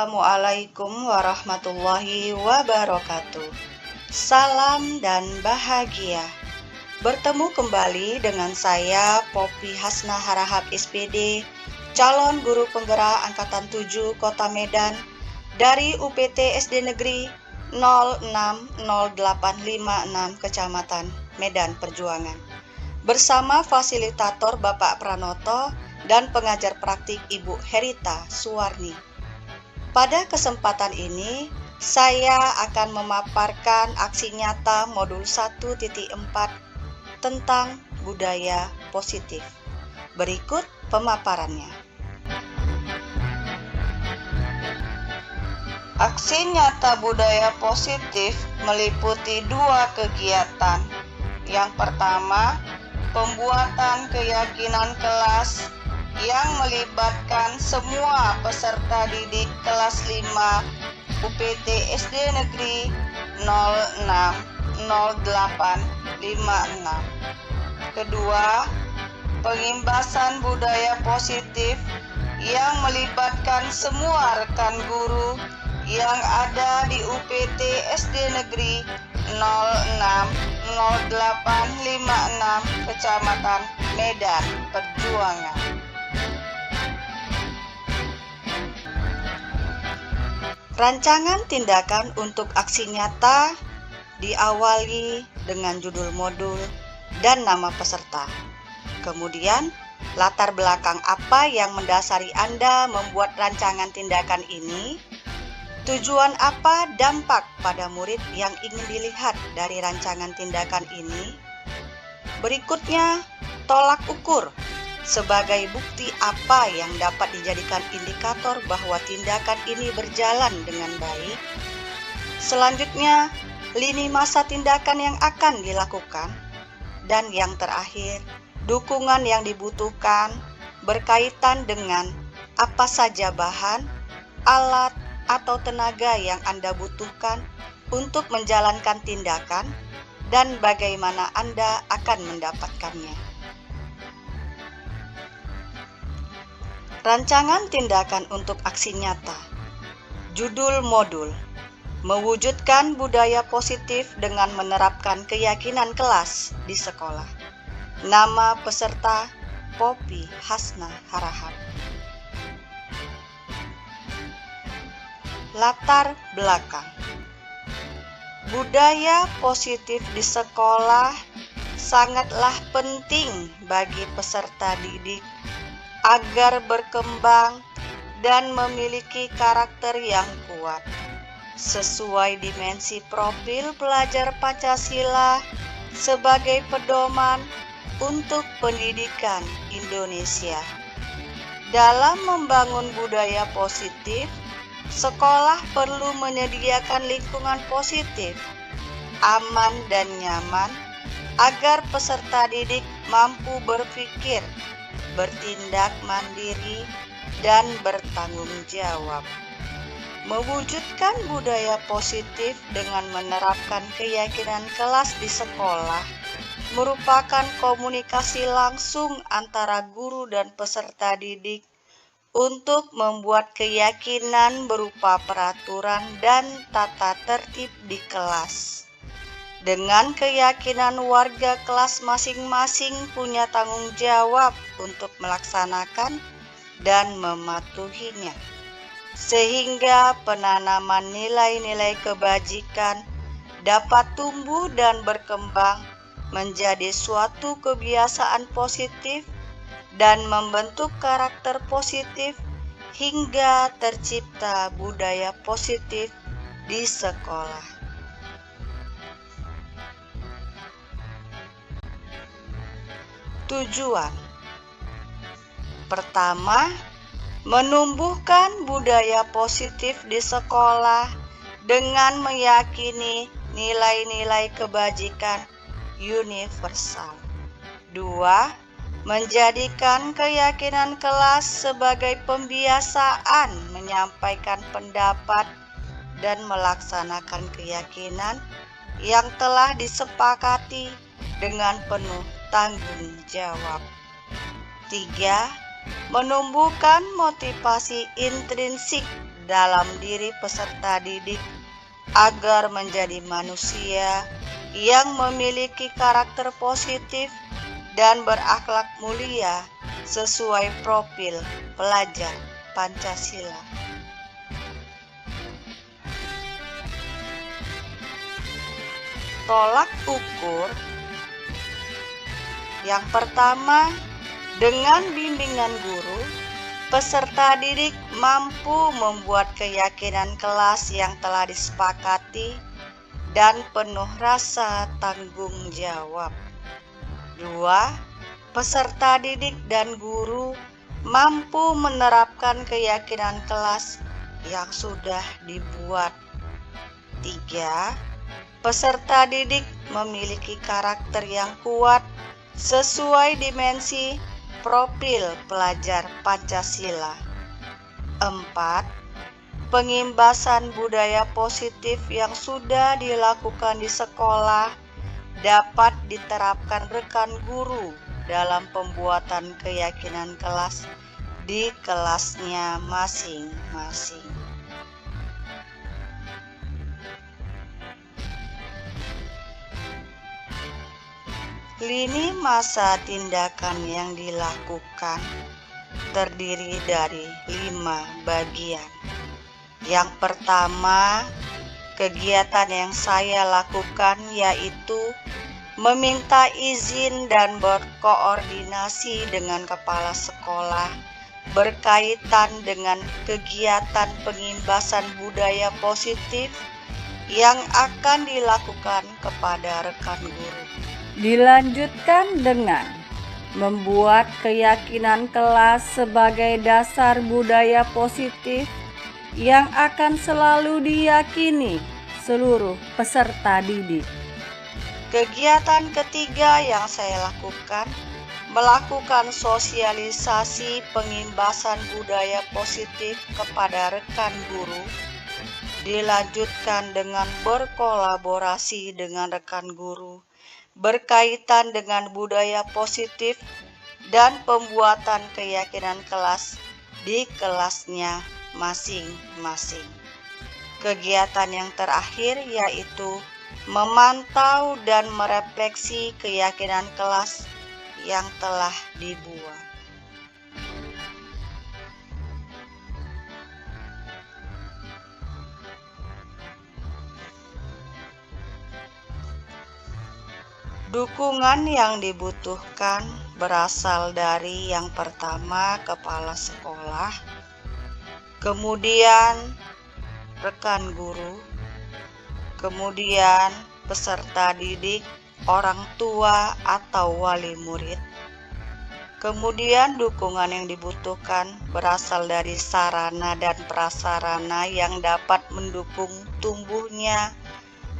Assalamualaikum warahmatullahi wabarakatuh. Salam dan bahagia. Bertemu kembali dengan saya Poppy Hasnah Harahap SPD, calon guru penggerak angkatan 7 Kota Medan dari UPT SD Negeri 060856 Kecamatan Medan Perjuangan. Bersama fasilitator Bapak Pranoto dan pengajar praktik Ibu Herita Suwarni. Pada kesempatan ini, saya akan memaparkan aksi nyata modul 1.4 tentang budaya positif. Berikut pemaparannya. Aksi nyata budaya positif meliputi dua kegiatan. Yang pertama, pembuatan keyakinan kelas yang melibatkan semua peserta didik kelas 5 UPT SD Negeri 060856. Kedua, pengimbasan budaya positif yang melibatkan semua rekan guru yang ada di UPT SD Negeri 060856 Kecamatan Medan Perjuangan. Rancangan tindakan untuk aksi nyata diawali dengan judul modul dan nama peserta. Kemudian, latar belakang apa yang mendasari Anda membuat rancangan tindakan ini, tujuan apa dampak pada murid yang ingin dilihat dari rancangan tindakan ini. Berikutnya, tolak ukur sebagai bukti apa yang dapat dijadikan indikator bahwa tindakan ini berjalan dengan baik. Selanjutnya, lini masa tindakan yang akan dilakukan. Dan yang terakhir, dukungan yang dibutuhkan berkaitan dengan apa saja bahan, alat, atau tenaga yang Anda butuhkan untuk menjalankan tindakan dan bagaimana Anda akan mendapatkannya. Rancangan tindakan untuk aksi nyata. Judul modul: mewujudkan budaya positif dengan menerapkan keyakinan kelas di sekolah. Nama peserta Poppy Hasnah Harahap. Latar belakang. Budaya positif di sekolah sangatlah penting bagi peserta didik agar berkembang dan memiliki karakter yang kuat sesuai dimensi profil pelajar Pancasila sebagai pedoman untuk pendidikan Indonesia. Dalam membangun budaya positif, sekolah perlu menyediakan lingkungan positif, aman dan nyaman agar peserta didik mampu berpikir, bertindak mandiri, dan bertanggung jawab. Mewujudkan budaya positif dengan menerapkan keyakinan kelas di sekolah merupakan komunikasi langsung antara guru dan peserta didik untuk membuat keyakinan berupa peraturan dan tata tertib di kelas. Dengan keyakinan warga kelas masing-masing punya tanggung jawab untuk melaksanakan dan mematuhinya, sehingga penanaman nilai-nilai kebajikan dapat tumbuh dan berkembang menjadi suatu kebiasaan positif dan membentuk karakter positif hingga tercipta budaya positif di sekolah. Tujuan. pertama, menumbuhkan budaya positif di sekolah dengan meyakini nilai-nilai kebajikan universal. 2. Menjadikan keyakinan kelas sebagai pembiasaan menyampaikan pendapat dan melaksanakan keyakinan yang telah disepakati dengan penuh tanggung jawab. 3. Menumbuhkan motivasi intrinsik dalam diri peserta didik agar menjadi manusia yang memiliki karakter positif dan berakhlak mulia sesuai profil pelajar Pancasila. Tolak ukur yang pertama, dengan bimbingan guru, peserta didik mampu membuat keyakinan kelas yang telah disepakati dan penuh rasa tanggung jawab. 2. Peserta didik dan guru mampu menerapkan keyakinan kelas yang sudah dibuat. 3. Peserta didik memiliki karakter yang kuat sesuai dimensi profil pelajar Pancasila. 4. Pengimbasan budaya positif yang sudah dilakukan di sekolah dapat diterapkan rekan guru dalam pembuatan keyakinan kelas di kelasnya masing-masing. Lini masa tindakan yang dilakukan terdiri dari 5 bagian. Yang pertama, kegiatan yang saya lakukan yaitu meminta izin dan berkoordinasi dengan kepala sekolah berkaitan dengan kegiatan pengimbasan budaya positif yang akan dilakukan kepada rekan guru. Dilanjutkan dengan membuat keyakinan kelas sebagai dasar budaya positif yang akan selalu diyakini seluruh peserta didik. Kegiatan ketiga yang saya lakukan, melakukan sosialisasi pengimbasan budaya positif kepada rekan guru, dilanjutkan dengan berkolaborasi dengan rekan guru berkaitan dengan budaya positif dan pembuatan keyakinan kelas di kelasnya masing-masing. Kegiatan yang terakhir yaitu memantau dan merefleksi keyakinan kelas yang telah dibuat. Dukungan yang dibutuhkan berasal dari yang pertama kepala sekolah, kemudian rekan guru, kemudian peserta didik, orang tua atau wali murid. Kemudian dukungan yang dibutuhkan berasal dari sarana dan prasarana yang dapat mendukung tumbuhnya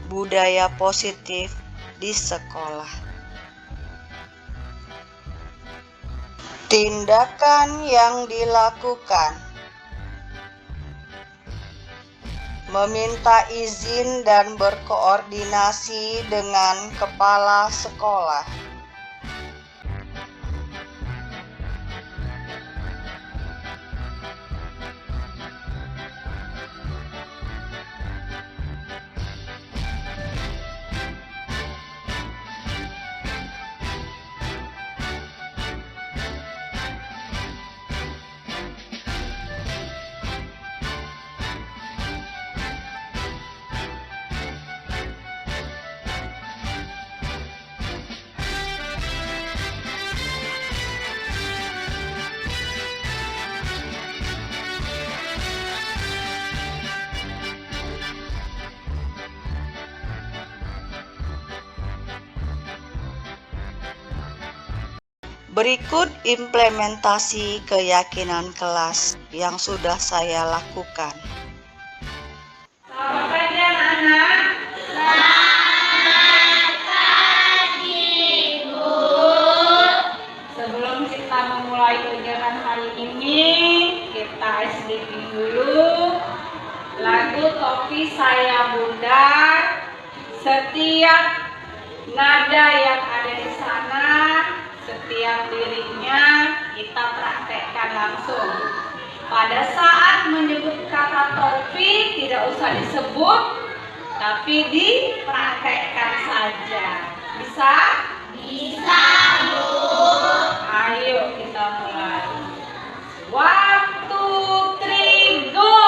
budaya positif di sekolah. Tindakan yang dilakukan: meminta izin dan berkoordinasi dengan kepala sekolah. Berikut implementasi keyakinan kelas yang sudah saya lakukan. Selamat pagi anak-anak. Sebelum kita memulai kegiatan hari ini, kita SDP dulu. Lagu Topi Saya Bunda. Setiap nada yang ada di sana, setiap liriknya kita praktekkan langsung. Pada saat menyebut kata topi tidak usah disebut, tapi dipraktekkan saja. Bisa? Bisa, Bu. Ayo kita mulai. 1, 2, 3, go!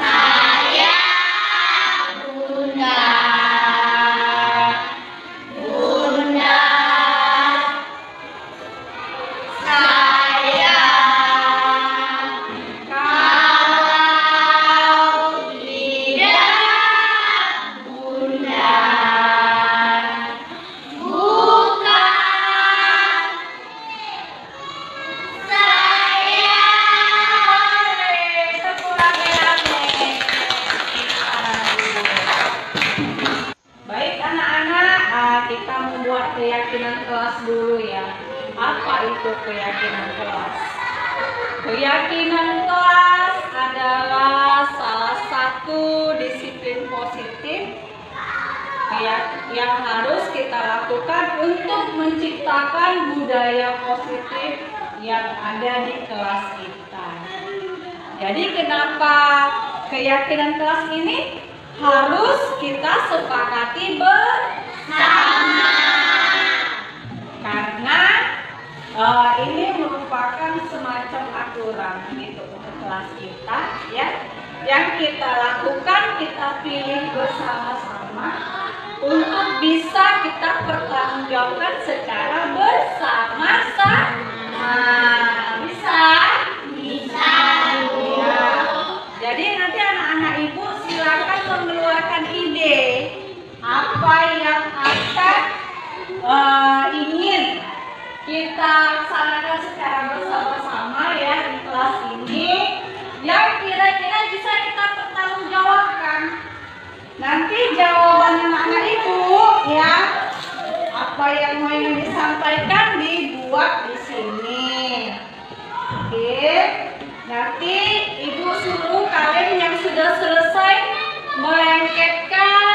Saya Bunda. Bunda. Saya. Kau tidak. Bunda. Baik anak-anak, kita membuat keyakinan kelas dulu ya. Apa itu keyakinan kelas? Keyakinan kelas adalah salah satu disiplin positif yang harus kita lakukan untuk menciptakan budaya positif yang ada di kelas kita. Jadi kenapa keyakinan kelas ini harus kita sepakati bersama? Karena ini merupakan semacam aturan gitu untuk kelas kita ya. Yang kita lakukan, kita pilih bersama-sama untuk bisa kita pertanggungjawabkan secara bersama-sama. Bisa? Bisa. Ya. Jadi nanti anak-anak ibu silakan mengeluarkan ide apa yang akan ingin kita laksanakan secara bersama-sama ya di kelas ini, yang kira-kira bisa kita pertanggungjawabkan. Nanti jawaban anak-anak ibu ya, apa yang mau disampaikan dibuat di sini. Oke. Nanti ibu suruh kalian yang sudah selesai melengketkan.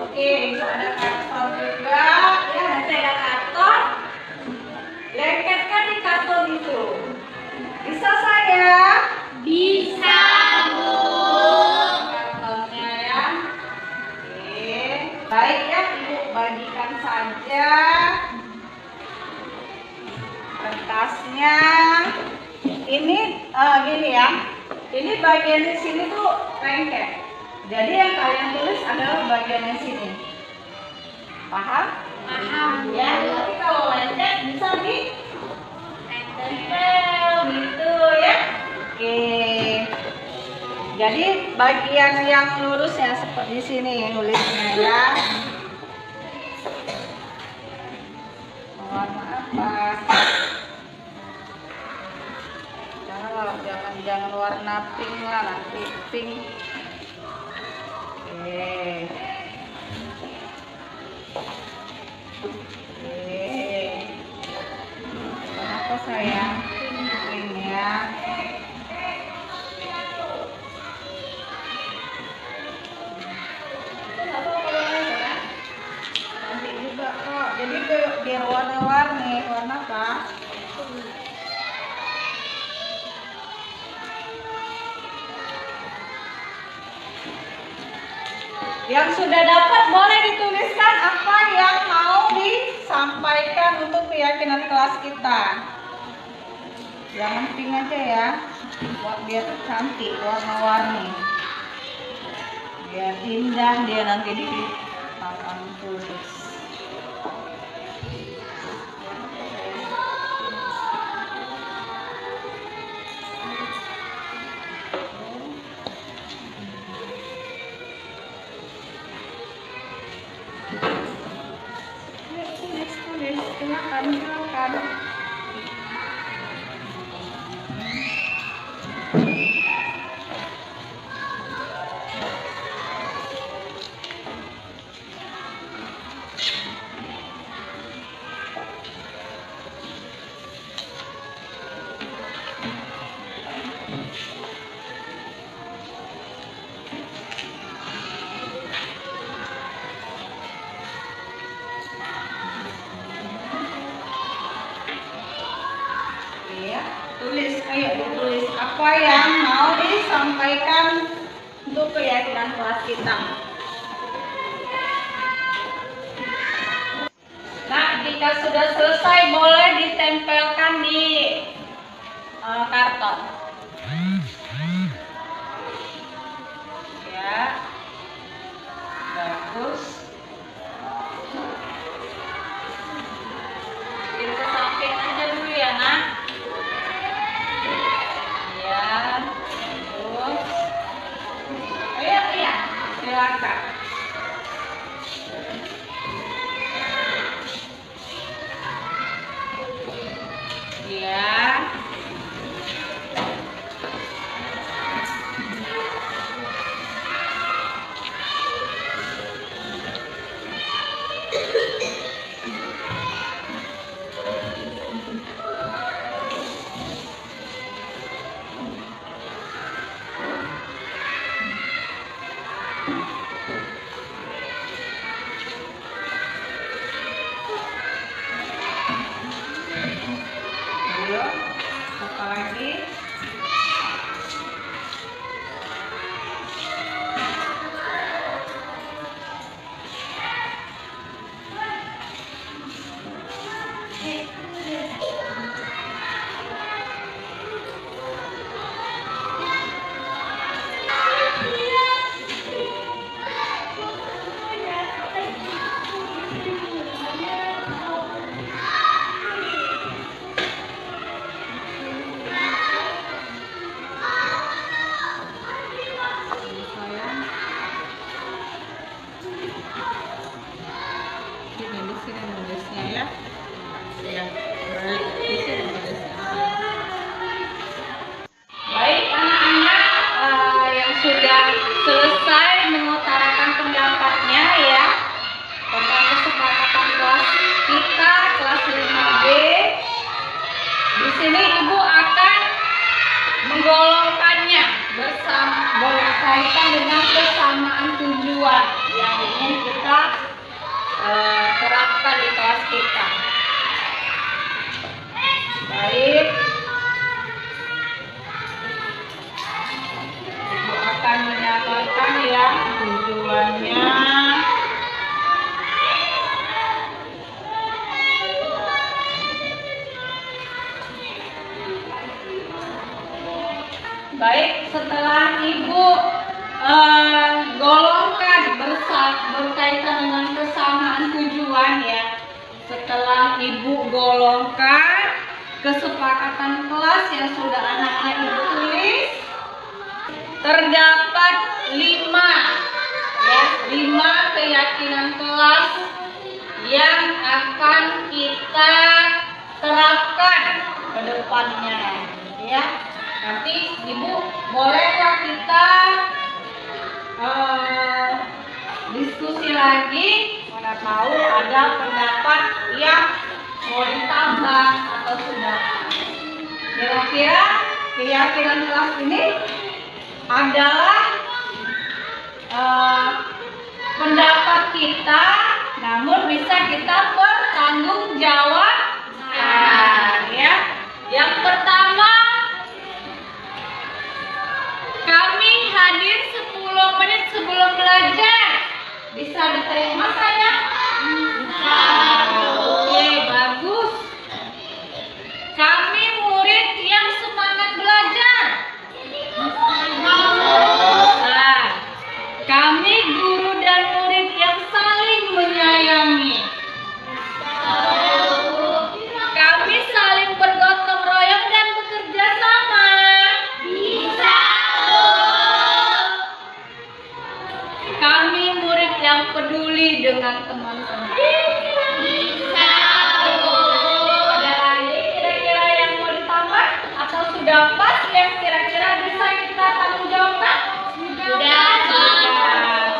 Oke, ibu ada karton juga. Ya, nanti ada karton. Lengketkan di karton itu. Bisa saya? Bisa, Bu. Kartonnya ya. Oke. Baik ya, ibu bagikan saja kertasnya. Ini gini ya, ini bagian di sini tuh lengket. Jadi yang kalian tulis adalah bagian yang sini. Paham? Paham. Ya, tapi kalau lengket bisa ditempel gitu ya. Oke. Jadi bagian yang lurus ya seperti sini nulisnya ya. Warna apa? Jangan warna pink lah, nanti pink. Oke. Kenapa sayang? Pink ya. Nanti juga kok. Jadi biar warna-warni, warna apa? Yang sudah dapat boleh dituliskan apa yang mau disampaikan untuk keyakinan kelas kita. Jangan pink aja ya, biar cantik warna-warni, biar indah dia nanti di papan tulis. silakan. Tulis apa yang mau disampaikan untuk keyakinan kelas kita. Nah, jika sudah selesai boleh ditempelkan di karton. Ya, bagus. Kita samping aja dulu ya, Nak. Silakan. Ya. Apa lagi? Baik anak-anak yang sudah selesai mengutarakan pendapatnya ya tentang kesepakatan kelas kita kelas 5B. Di sini Ibu akan menggolongkannya berkaitan dengan kesamaan tujuan yang ingin kita terapkan di kelas kita. Baik, Ibu akan menyatakan ya tujuannya. Baik, setelah Ibu golongkan berkaitan dengan kesamaan tujuan ya. Setelah Ibu golongkan kesepakatan kelas yang sudah anak-anak Ibu tulis, terdapat 5 keyakinan kelas yang akan kita terapkan ke depannya ya. Nanti Ibu bolehlah kita diskusi lagi, mana tahu ada pendapat yang mau ditambah atau sudah. Kira-kira keyakinan kelas ini adalah pendapat kita, namun bisa kita pertanggungjawabkan ya. Yang pertama, kami hadir 10 menit sebelum belajar. Bisa diterima saya? Bisa. Oke, bagus. Kami murid yang semangat belajar. Nah, kami guru dan murid yang saling menyayangi. Kami saling bergotong royong dan bekerja sama. Bisa. Kami murid yang peduli dengan teman-teman. Bisa. sudah pas yang kira-kira bisa kita tanggung jawabkan? Sudah.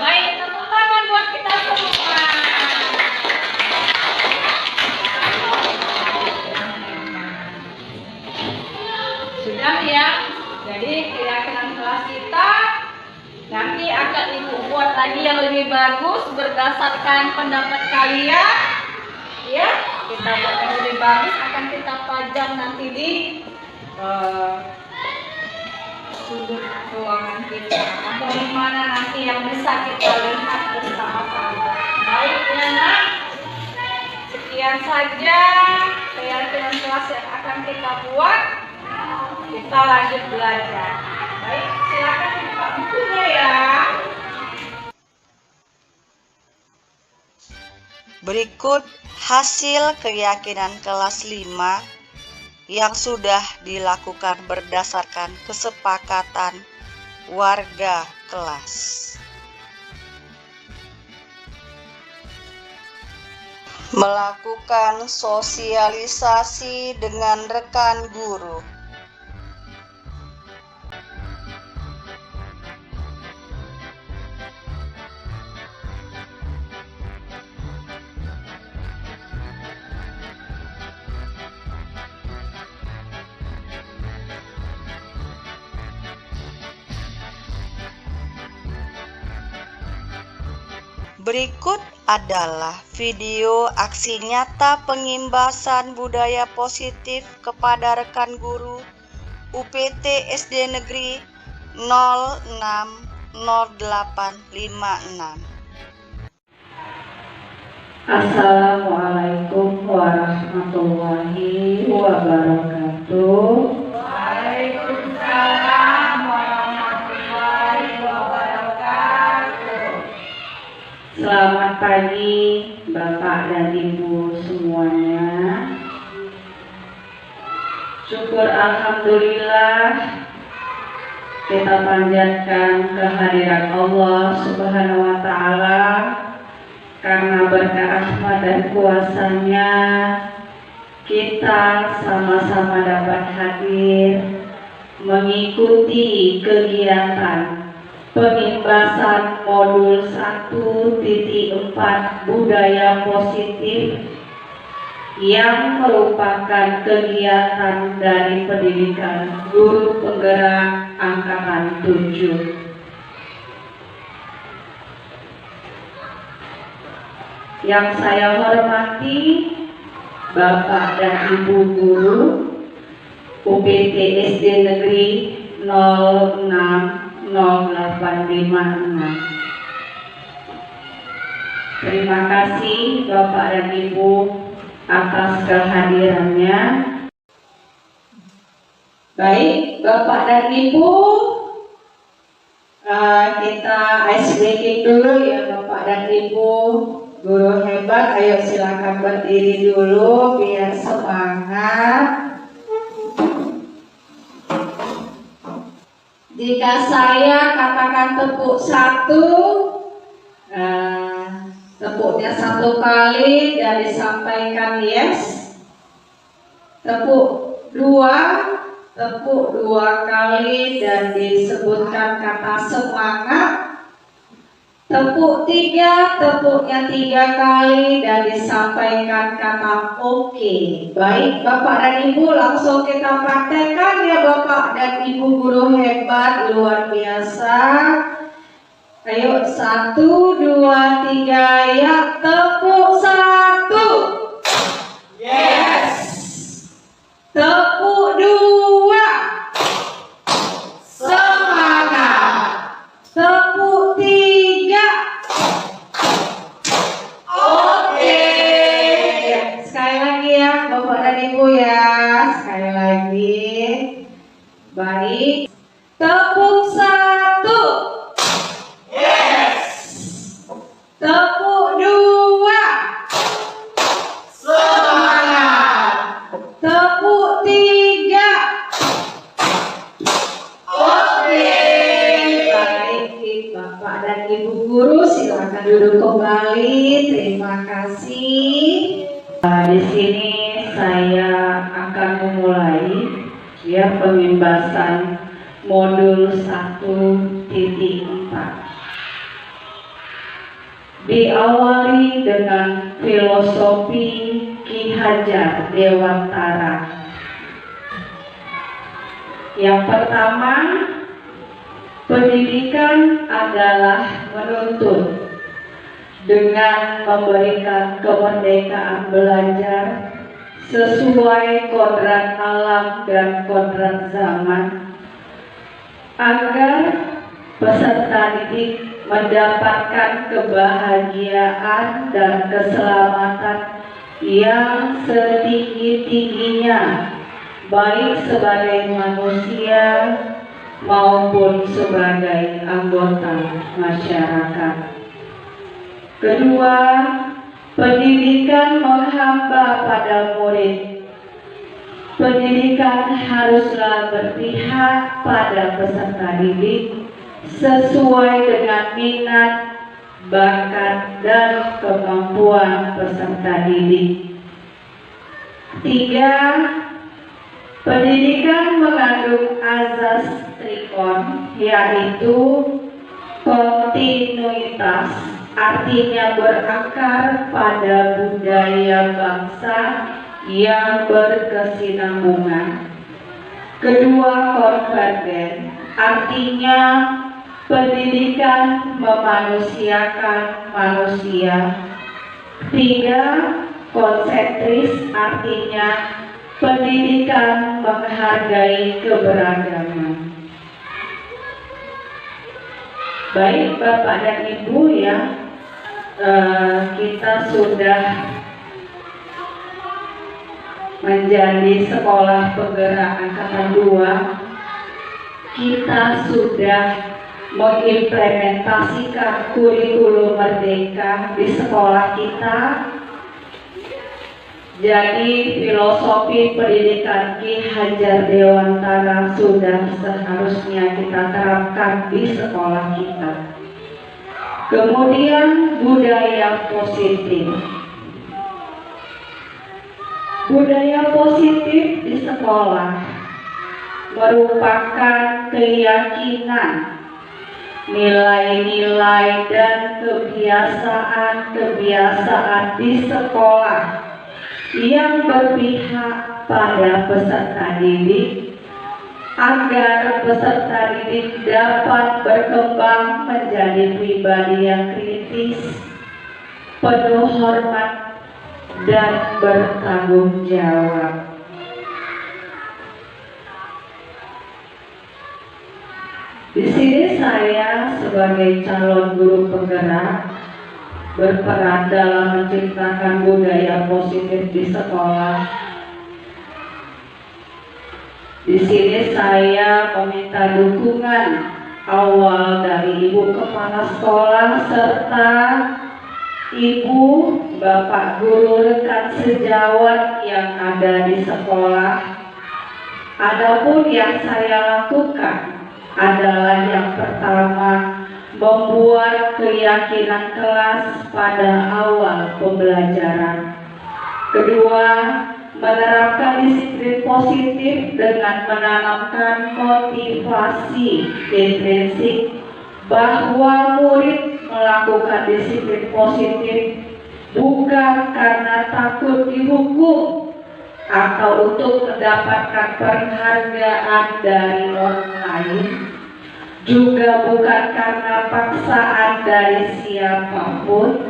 Baik, tepuk tangan buat kita semua. Sudah ya. Jadi keyakinan kelas kita nanti akan Ibu buat lagi yang lebih bagus berdasarkan pendapat kalian. Ya, kita buat yang lebih bagus akan kita pajang nanti di sudut ruangan kita atau di mana nanti yang bisa kita lihat bersama-sama. Baik ya nak, sekian saja keyakinan kelas yang akan kita buat. Kita lanjut belajar. Baik, silakan dibuka bukunya ya. Berikut hasil keyakinan kelas 5 yang sudah dilakukan berdasarkan kesepakatan warga kelas. Melakukan sosialisasi dengan rekan guru. Berikut adalah video aksi nyata pengimbasan budaya positif kepada rekan guru UPT SD Negeri 060856. Assalamualaikum warahmatullahi wabarakatuh. Waalaikumsalam warahmatullahi wabarakatuh. Selamat pagi Bapak dan Ibu semuanya. Syukur alhamdulillah kita panjatkan kehadiran Allah Subhanahu wa taala karena berkat rahmat dan kuasa-Nya kita sama-sama dapat hadir mengikuti kegiatan pengimbasan modul 1.4 budaya positif yang merupakan kegiatan dari pendidikan guru penggerak angkatan 7. Yang saya hormati Bapak dan Ibu guru UPT SD Negeri 060856. Terima kasih Bapak dan Ibu atas kehadirannya. Baik, Bapak dan Ibu, kita ice breaking dulu ya Bapak dan Ibu. Guru hebat, ayo silakan berdiri dulu biar semangat. Jika saya katakan tepuk 1, tepuknya 1 kali dan disampaikan yes. Tepuk 2, tepuk 2 kali dan disebutkan kata semangat. Tepuk 3, tepuknya 3 kali dan disampaikan kata oke. Baik Bapak dan Ibu, langsung kita praktekkan ya Bapak dan Ibu guru hebat luar biasa. Ayo 1, 2, 3 ya, tepuk 1. Yes. Tepuk 2. Semangat. Tepuk 3. Oke. Sekali lagi ya Bapak dan Ibu ya. Sekali lagi. Baik. Tepuk 1. Yes. Tepuk 2. Semangat. Tepuk 3. Oke. Baik Bapak dan Ibu guru silakan duduk kembali. Terima kasih. Di sini saya akan memulai ya, pembebasan modul 1.4. Diawali dengan filosofi Ki Hajar Dewantara. Yang pertama, pendidikan adalah menuntut dengan memberikan kemerdekaan belajar sesuai kodrat alam dan kodrat zaman, agar peserta didik mendapatkan kebahagiaan dan keselamatan yang setinggi-tingginya, baik sebagai manusia maupun sebagai anggota masyarakat. Kedua, pendidikan menghamba pada murid. Pendidikan haruslah berpihak pada peserta didik sesuai dengan minat, bakat, dan kemampuan peserta didik. Tiga, pendidikan mengandung azas trikon, yaitu kontinuitas, artinya berakar pada budaya bangsa yang berkesinambungan. Kedua, konvergen, artinya pendidikan memanusiakan manusia. Tiga, konsentris, artinya pendidikan menghargai keberagaman. Baik Bapak dan Ibu, ya, kita sudah menjadi sekolah penggerak angkatan 2. Kita sudah mengimplementasikan kurikulum merdeka di sekolah kita. Jadi filosofi pendidikan Ki Hajar Dewantara sudah seharusnya kita terapkan di sekolah kita. Kemudian budaya positif. Budaya positif di sekolah merupakan keyakinan, nilai-nilai dan kebiasaan-kebiasaan di sekolah yang berpihak pada peserta didik, agar peserta didik dapat berkembang menjadi pribadi yang kritis, penuh hormat, dan bertanggung jawab. Di sini saya sebagai calon guru penggerak berperan dalam menciptakan budaya positif di sekolah. Di sini saya meminta dukungan awal dari Ibu Kepala Sekolah serta Ibu, Bapak Guru, rekan sejawat yang ada di sekolah. Adapun yang saya lakukan adalah yang pertama, membuat keyakinan kelas pada awal pembelajaran. Kedua, menerapkan disiplin positif dengan menanamkan motivasi intrinsik bahwa murid melakukan disiplin positif bukan karena takut dihukum atau untuk mendapatkan penghargaan dari orang lain, juga bukan karena paksaan dari siapapun,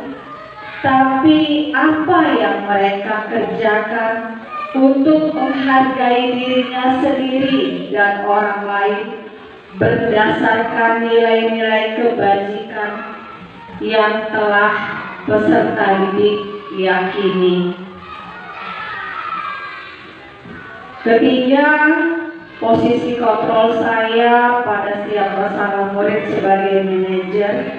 tapi apa yang mereka kerjakan untuk menghargai dirinya sendiri dan orang lain berdasarkan nilai-nilai kebajikan yang telah peserta didik yakini. Ketiga, posisi kontrol saya pada setiap masalah murid sebagai manajer.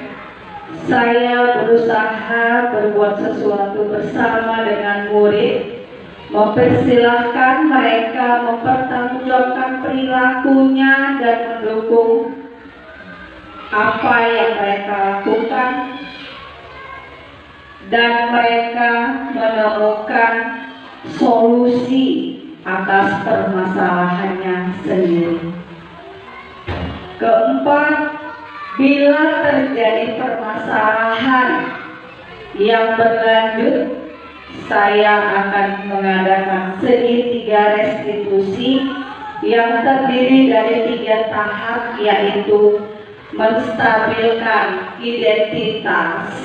Saya berusaha berbuat sesuatu bersama dengan murid, mempersilahkan mereka mempertanggungjawabkan perilakunya dan mendukung apa yang mereka lakukan, dan mereka menemukan solusi atas permasalahannya sendiri. Keempat, bila terjadi permasalahan yang berlanjut, saya akan mengadakan segitiga restitusi yang terdiri dari 3 tahap, yaitu menstabilkan identitas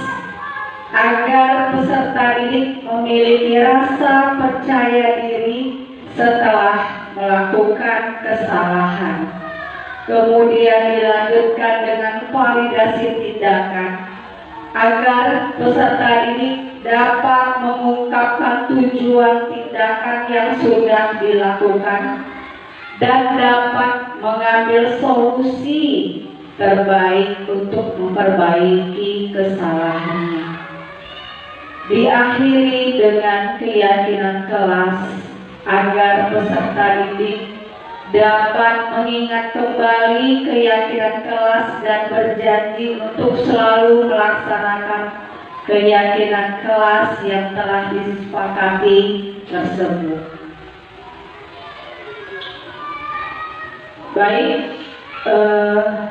agar peserta didik memiliki rasa percaya diri setelah melakukan kesalahan. Kemudian dilanjutkan dengan validasi tindakan agar peserta didik dapat mengungkapkan tujuan tindakan yang sudah dilakukan dan dapat mengambil solusi terbaik untuk memperbaiki kesalahannya. Diakhiri dengan keyakinan kelas agar peserta didik dapat mengingat kembali keyakinan kelas dan berjanji untuk selalu melaksanakan keyakinan kelas yang telah disepakati tersebut. Baik,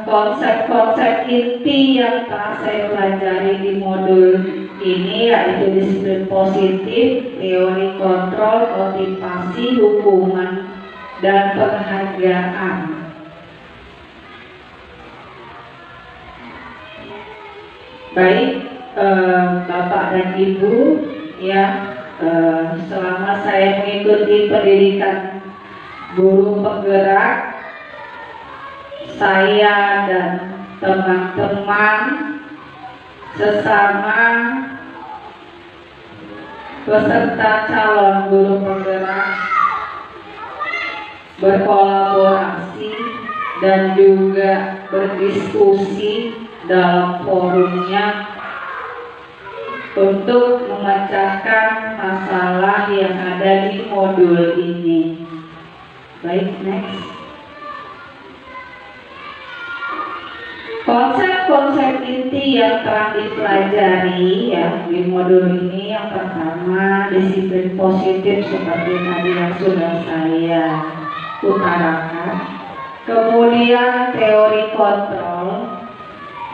konsep-konsep inti yang telah saya pelajari di modul ini yaitu disiplin positif, teori kontrol, motivasi, hukuman, dan penghargaan. Baik, Bapak dan Ibu, ya, selama saya mengikuti pendidikan guru penggerak, saya dan teman-teman sesama peserta calon guru penggerak berkolaborasi dan juga berdiskusi dalam forumnya untuk memecahkan masalah yang ada di modul ini. Baik, next. Konsep-konsep inti yang telah dipelajari ya di modul ini, yang pertama disiplin positif seperti tadi yang sudah saya utarakan. Kemudian teori kontrol,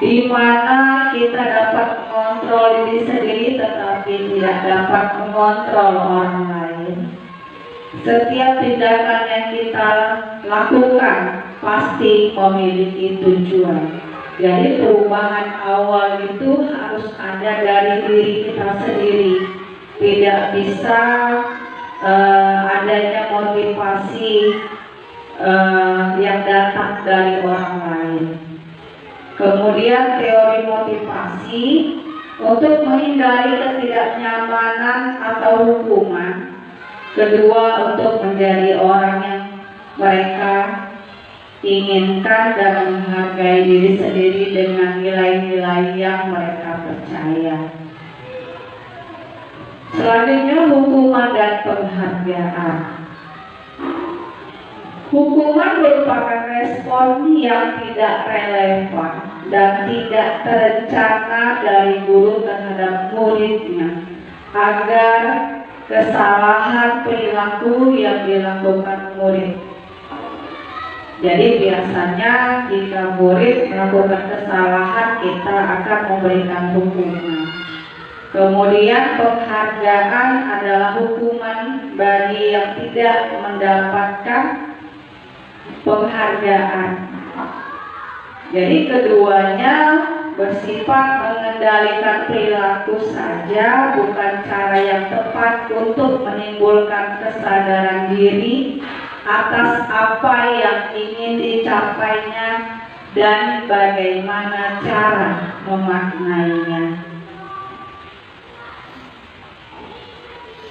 di mana kita dapat mengontrol diri sendiri tetapi tidak dapat mengontrol orang lain. Setiap tindakan yang kita lakukan pasti memiliki tujuan. Jadi perubahan awal itu harus ada dari diri kita sendiri. Tidak bisa adanya motivasi yang datang dari orang lain. Kemudian teori motivasi untuk menghindari ketidaknyamanan atau hukuman. Kedua, untuk menjadi orang yang mereka inginkan dan menghargai diri sendiri dengan nilai-nilai yang mereka percaya. Selanjutnya, hukuman dan penghargaan. Hukuman merupakan respon yang tidak relevan dan tidak terencana dari guru terhadap muridnya agar kesalahan perilaku yang dilakukan murid. Jadi biasanya jika murid melakukan kesalahan, kita akan memberikan hukuman. Kemudian penghargaan adalah hukuman bagi yang tidak mendapatkan penghargaan. Jadi keduanya bersifat mengendalikan perilaku saja, bukan cara yang tepat untuk menimbulkan kesadaran diri atas apa yang ingin dicapainya dan bagaimana cara memaknainya.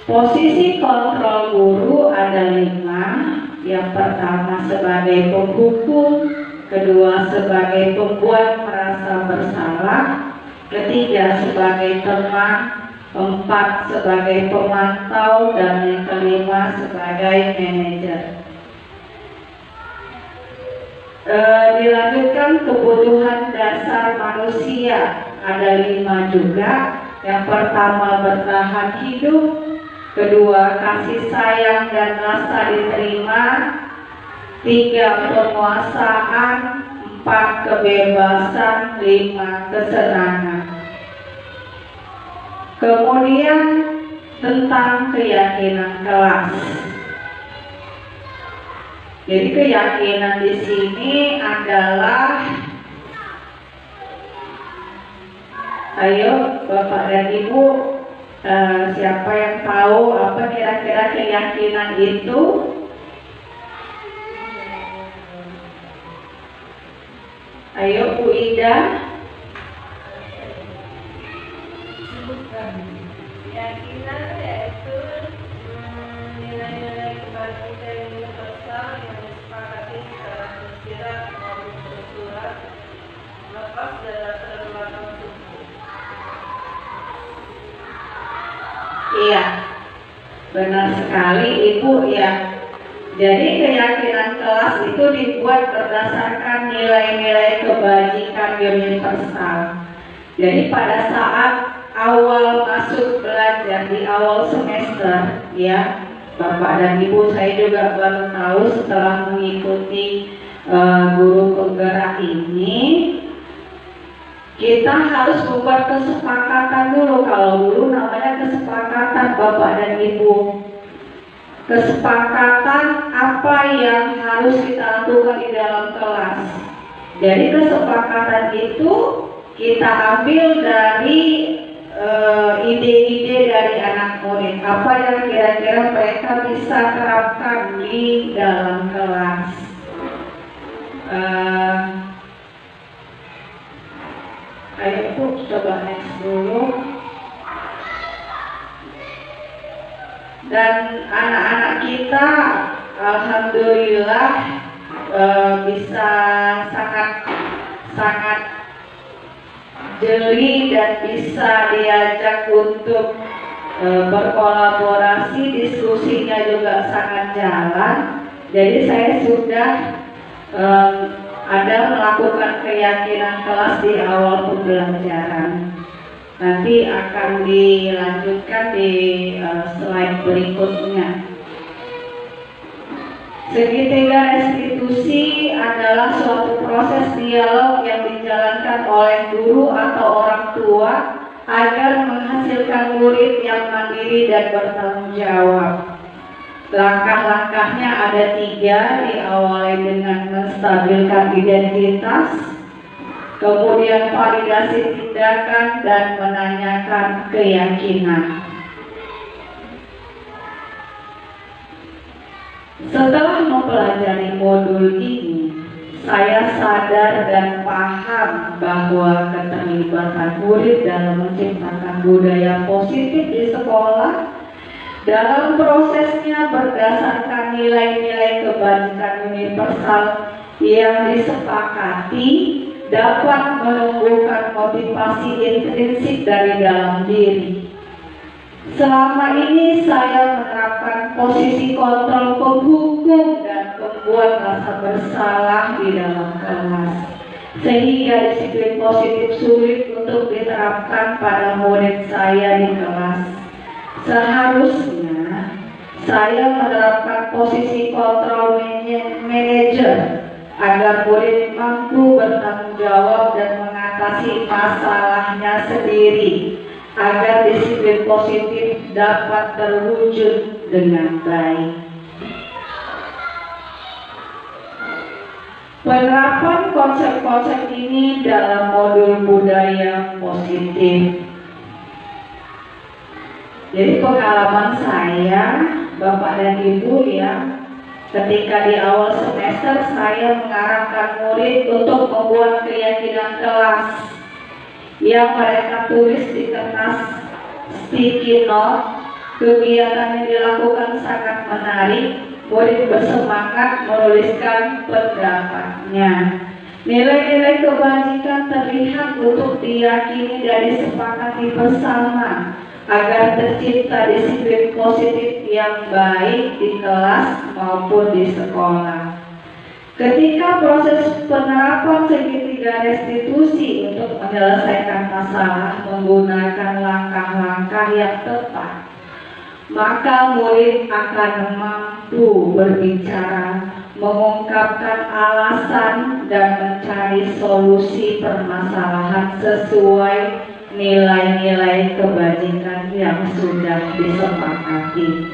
Posisi kontrol guru ada 5. Yang pertama sebagai penghukum, kedua sebagai pembuat merasa bersalah, ketiga sebagai teman, 4 sebagai pemantau, dan yang kelima sebagai manajer. Dilanjutkan kebutuhan dasar manusia ada 5 juga. Yang pertama bertahan hidup, Kedua, kasih sayang dan rasa diterima. 3, penguasaan. 4, kebebasan. 5, kesenangan. Kemudian tentang keyakinan kelas. Jadi keyakinan di sini adalah, ayo Bapak dan Ibu, siapa yang tahu apa kira-kira keyakinan itu? Ayo Bu Ida. Keyakinan yaitu nilai-nilai kebajikan universal yang disepakati secara tersirat maupun tersurat lepas dari latar belakang suku. Iya, benar sekali Ibu ya. Jadi keyakinan kelas itu dibuat berdasarkan nilai-nilai kebajikan universal. Jadi pada saat awal masuk belajar di awal semester ya, Bapak dan Ibu, saya juga baru tahu setelah mengikuti guru penggerak ini, kita harus membuat kesepakatan dulu. Kalau dulu namanya kesepakatan Bapak dan Ibu, kesepakatan apa yang harus kita lakukan di dalam kelas. Jadi kesepakatan itu kita ambil dari ide-ide dari anak murid, apa yang kira-kira mereka bisa terapkan di dalam kelas. Ayo Bu, coba next dulu. Dan anak-anak kita alhamdulillah bisa sangat jeli dan bisa diajak untuk berkolaborasi, diskusinya juga sangat jalan. Jadi saya sudah ada melakukan keyakinan kelas di awal pembelajaran. Nanti akan dilanjutkan di slide berikutnya. Segitiga restitusi adalah suatu proses dialog yang dijalankan oleh guru atau orang tua agar menghasilkan murid yang mandiri dan bertanggung jawab. Langkah-langkahnya ada 3, diawali dengan menstabilkan identitas, kemudian validasi tindakan, dan menanyakan keyakinan. Setelah mempelajari modul ini, saya sadar dan paham bahwa keterlibatan murid dalam menciptakan budaya positif di sekolah dalam prosesnya berdasarkan nilai-nilai kebajikan universal yang disepakati dapat menumbuhkan motivasi intrinsik dari dalam diri. Selama ini saya menerapkan posisi kontrol penghukum dan membuat rasa bersalah di dalam kelas, sehingga disiplin positif sulit untuk diterapkan pada murid saya di kelas. Seharusnya saya menerapkan posisi kontrol manager agar murid mampu bertanggung jawab dan mengatasi masalahnya sendiri, agar disiplin positif dapat terwujud dengan baik. Penerapan konsep-konsep ini dalam modul budaya positif. Jadi pengalaman saya, Bapak dan Ibu ya, ketika di awal semester saya mengarahkan murid untuk membuat keyakinan kelas yang mereka tulis di kertas sticky note. Kegiatan yang dilakukan sangat menarik. Murid bersemangat menuliskan pendapatnya. Nilai-nilai kebajikan terlihat untuk diyakini dan disepakati bersama agar tercipta disiplin positif yang baik di kelas maupun di sekolah. Ketika proses penerapan segitiga restitusi untuk menyelesaikan masalah menggunakan langkah-langkah yang tepat, maka murid akan mampu berbicara, mengungkapkan alasan dan mencari solusi permasalahan sesuai nilai-nilai kebajikan yang sudah disepakati.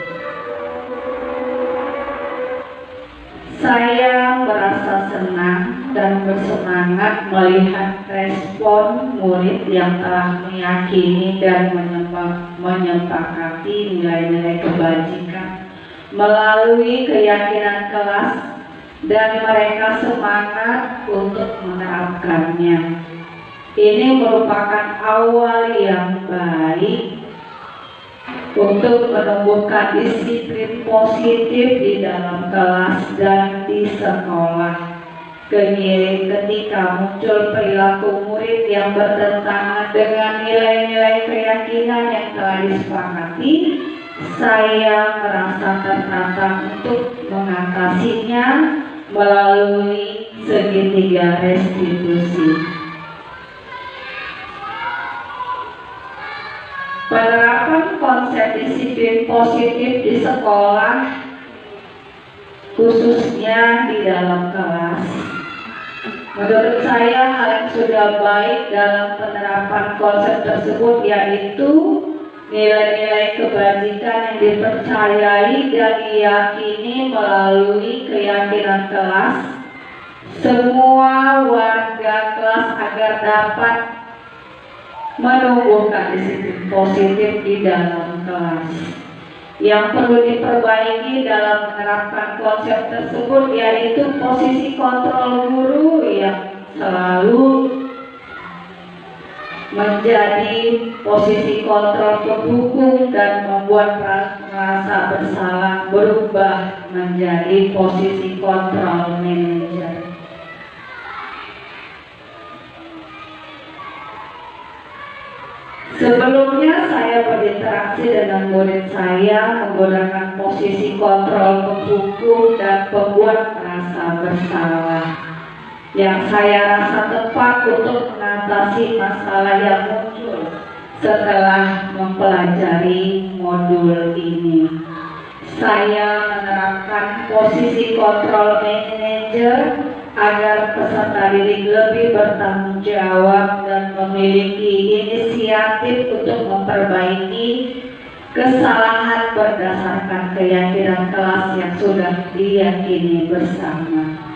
Saya merasa senang dan bersemangat melihat respon murid yang telah meyakini dan menyepakati nilai-nilai kebajikan melalui keyakinan kelas, dan mereka semangat untuk menerapkannya. Ini merupakan awal yang baik untuk menumbuhkan disiplin positif di dalam kelas dan di sekolah. Ketika muncul perilaku murid yang bertentangan dengan nilai-nilai keyakinan yang telah disepakati, saya merasa tertantang untuk mengatasinya melalui segitiga restitusi. Penerapan konsep disiplin positif di sekolah, khususnya di dalam kelas, menurut saya hal yang sudah baik dalam penerapan konsep tersebut yaitu nilai-nilai kebajikan yang dipercayai dan diyakini melalui keyakinan kelas semua warga kelas agar dapat menumbuhkan disiplin positif di dalam kelas. Yang perlu diperbaiki dalam menerapkan konsep tersebut yaitu posisi kontrol guru yang selalu menjadi posisi kontrol pendukung dan membuat merasa bersalah berubah menjadi posisi kontrol manajer. Sebelumnya saya berinteraksi dengan murid saya menggunakan posisi kontrol penghukum dan pembuat merasa bersalah yang saya rasa tepat untuk mengatasi masalah yang muncul setelah mempelajari modul ini. Saya menerapkan posisi kontrol manager agar peserta didik lebih bertanggung jawab dan memiliki inisiatif untuk memperbaiki kesalahan berdasarkan keyakinan kelas yang sudah diyakini bersama.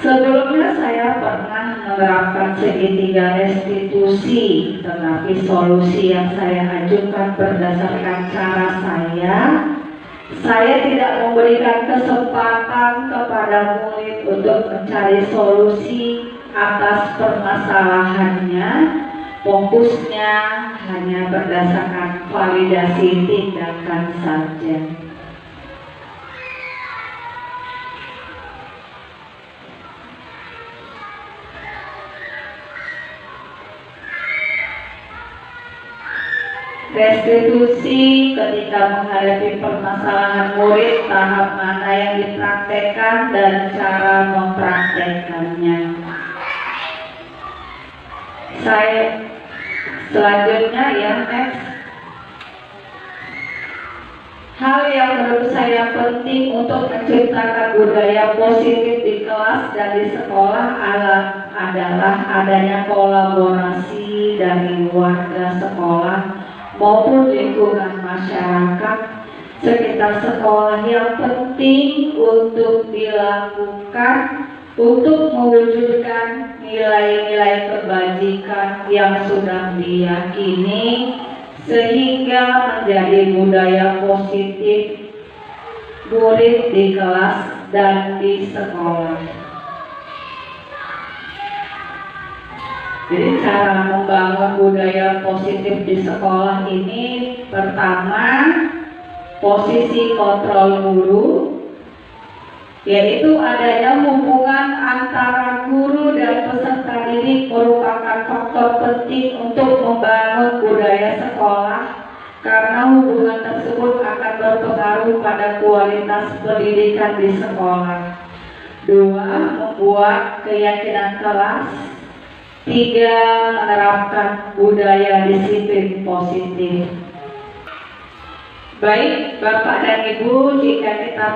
Sebelumnya saya pernah menerapkan segitiga restitusi, tetapi solusi yang saya ajukan berdasarkan cara saya tidak memberikan kesempatan kepada murid untuk mencari solusi atas permasalahannya. Fokusnya hanya berdasarkan validasi tindakan saja. Restitusi ketika menghadapi permasalahan murid, tahap mana yang dipraktekkan dan cara mempraktekannya. Saya selanjutnya next. Hal yang menurut saya penting untuk menciptakan budaya positif di kelas dan di sekolah adalah adanya kolaborasi dari warga sekolah maupun lingkungan masyarakat sekitar sekolah yang penting untuk dilakukan untuk mewujudkan nilai-nilai kebajikan yang sudah diyakini sehingga menjadi budaya positif murid di kelas dan di sekolah. Jadi cara membangun budaya positif di sekolah ini pertama posisi kontrol guru, yaitu adanya hubungan antara guru dan peserta didik merupakan faktor penting untuk membangun budaya sekolah karena hubungan tersebut akan berpengaruh pada kualitas pendidikan di sekolah. 2. Membuat keyakinan kelas Tiga, menerapkan budaya disiplin positif. Baik, Bapak dan Ibu, jika kita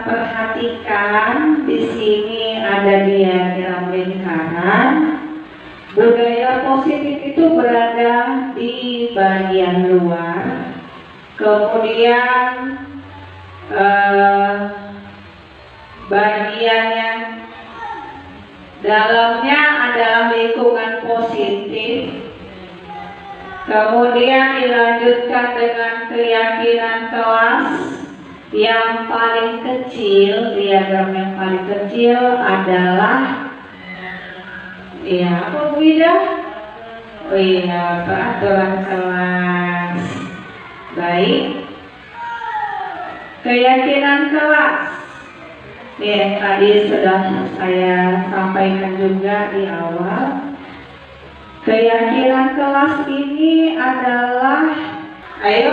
perhatikan di sini ada diagram lingkaran. Budaya positif itu berada di bagian luar. Kemudian bagian yang dalamnya adalah lingkungan positif. Kemudian dilanjutkan dengan keyakinan kelas yang paling kecil. Diagram yang paling kecil adalah apa Bu Ida? Oh iya, peraturan kelas. Baik. Keyakinan kelas. Yang tadi sudah saya sampaikan juga di awal. Keyakinan kelas ini adalah, ayo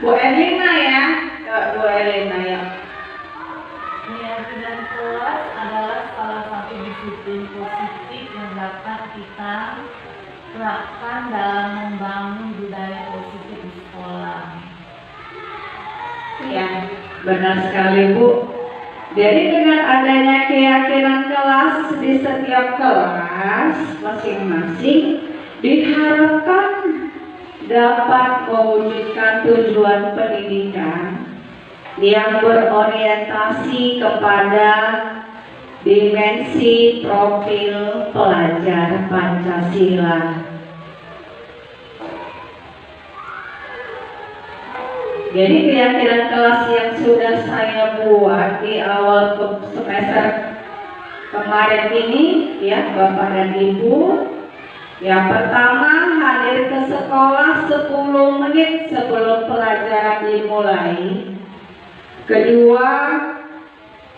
Bu Elina ya, Bu Elina ya. Keyakinan kelas adalah salah satu disiplin positif yang dapat kita terapkan dalam membangun budaya positif di sekolah. Ya, benar sekali Bu. Jadi dengan adanya keyakinan kelas di setiap kelas masing-masing diharapkan dapat mewujudkan tujuan pendidikan yang berorientasi kepada dimensi profil pelajar Pancasila. Jadi keyakinan kelas yang sudah saya buat di awal semester kemarin ini ya Bapak dan Ibu. Yang pertama, hadir ke sekolah 10 menit sebelum pelajaran dimulai. Kedua,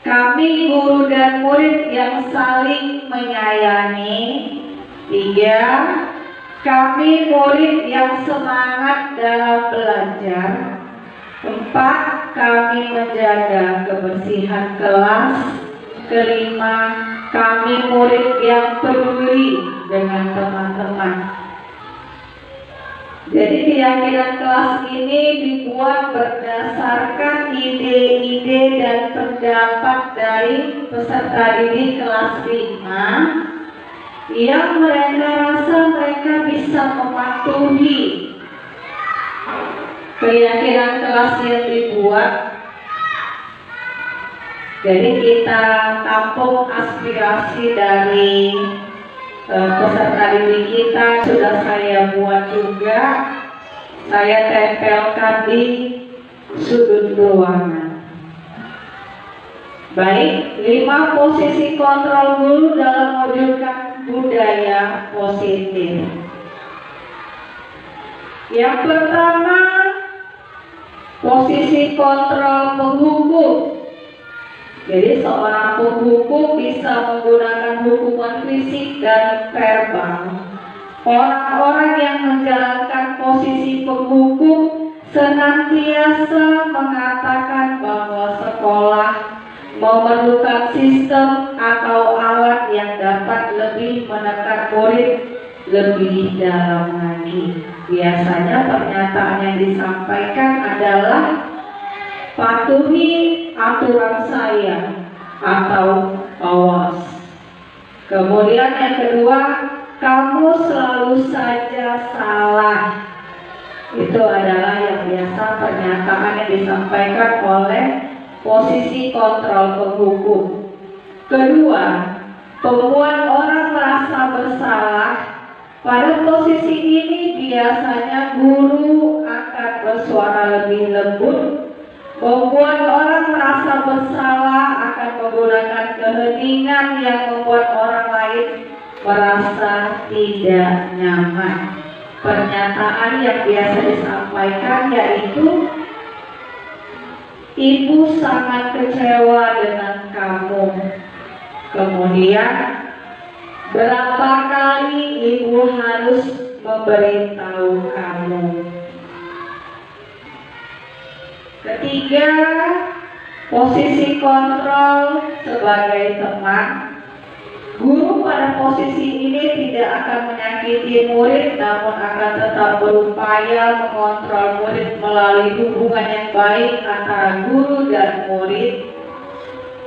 kami guru dan murid yang saling menyayangi. Tiga, kami murid yang semangat dalam belajar. 4, kami menjaga kebersihan kelas. 5, kami murid yang peduli dengan teman-teman. Jadi keyakinan kelas ini dibuat berdasarkan ide-ide dan pendapat dari peserta didik kelas 5 yang mereka rasa mereka bisa mematuhi keyakinan kelas yang dibuat. Jadi kita tampung aspirasi dari peserta didik kita, sudah saya buat juga, saya tempelkan di sudut ruangan. Baik, 5 posisi kontrol guru dalam mewujudkan budaya positif. Yang pertama, posisi kontrol penghukum. Jadi seorang penghukum bisa menggunakan hukuman fisik dan verbal. Orang-orang yang menjalankan posisi penghukum senantiasa mengatakan bahwa sekolah memerlukan sistem atau alat yang dapat lebih menekan murid lebih dalam lagi. Biasanya pernyataan yang disampaikan adalah patuhi aturan saya atau awas. Kemudian yang kedua, kamu selalu saja salah. Itu adalah yang biasa pernyataan yang disampaikan oleh posisi kontrol penghukum. Kedua, membuat orang merasa bersalah. Pada posisi ini biasanya guru akan bersuara lebih lembut. Membuat orang merasa bersalah akan menggunakan keheningan yang membuat orang lain merasa tidak nyaman. Pernyataan yang biasa disampaikan yaitu, ibu sangat kecewa dengan kamu. Kemudian, berapa kali ibu harus memberitahu kamu? Ketiga, posisi kontrol sebagai teman. Guru pada posisi ini tidak akan menyakiti murid, namun akan tetap berupaya mengontrol murid melalui hubungan yang baik antara guru dan murid.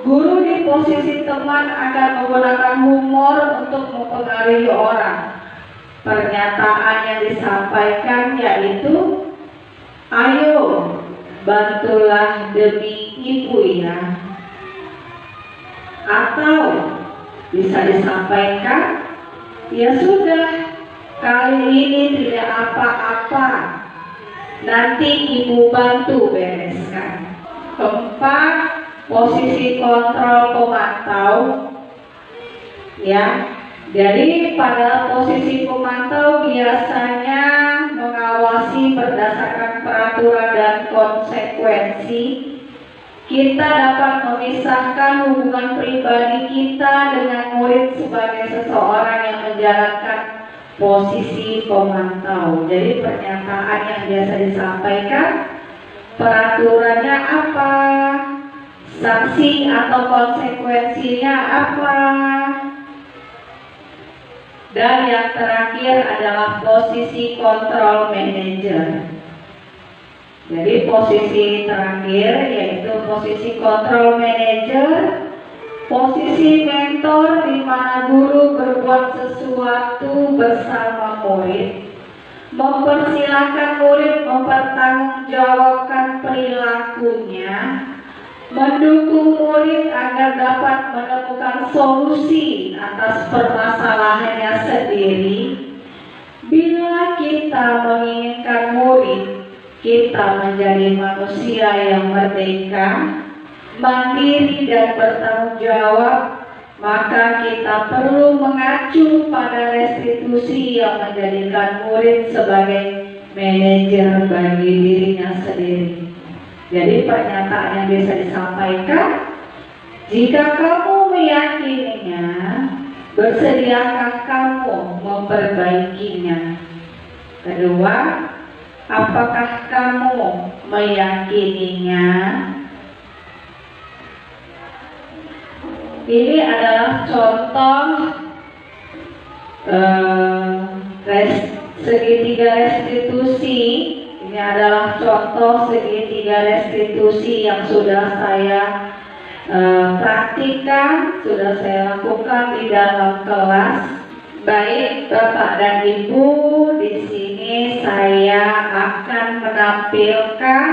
Guru di posisi teman akan menggunakan humor untuk mempengaruhi orang. Pernyataan yang disampaikan yaitu, "Ayo, bantulah demi ibu ya." Atau bisa disampaikan, "Ya sudah, kali ini tidak apa-apa, nanti ibu bantu bereskan." Keempat, posisi kontrol pemantau. Ya, jadi pada posisi pemantau biasanya mengawasi berdasarkan peraturan dan konsekuensi. Kita dapat memisahkan hubungan pribadi kita dengan murid sebagai seseorang yang menjalankan posisi pemantau. Jadi pernyataan yang biasa disampaikan, peraturannya apa, sanksi atau konsekuensinya apa. Dan yang terakhir adalah posisi kontrol manager. Jadi posisi terakhir yaitu posisi kontrol manager, posisi mentor di mana guru berbuat sesuatu bersama murid, mempersilahkan murid mempertanggungjawabkan perilakunya, mendukung murid agar dapat menemukan solusi atas permasalahannya sendiri. Bila kita menginginkan murid kita menjadi manusia yang merdeka, mandiri dan bertanggung jawab, maka kita perlu mengacu pada restitusi yang menjadikan murid sebagai manajer bagi dirinya sendiri. Jadi pernyataan yang bisa disampaikan, jika kamu meyakininya, bersediakah kamu memperbaikinya? Kedua, apakah kamu meyakininya? Ini adalah contoh segitiga restitusi. Ini adalah contoh segitiga restitusi yang sudah saya praktikan, sudah saya lakukan di dalam kelas. Baik Bapak dan Ibu, di sini saya akan menampilkan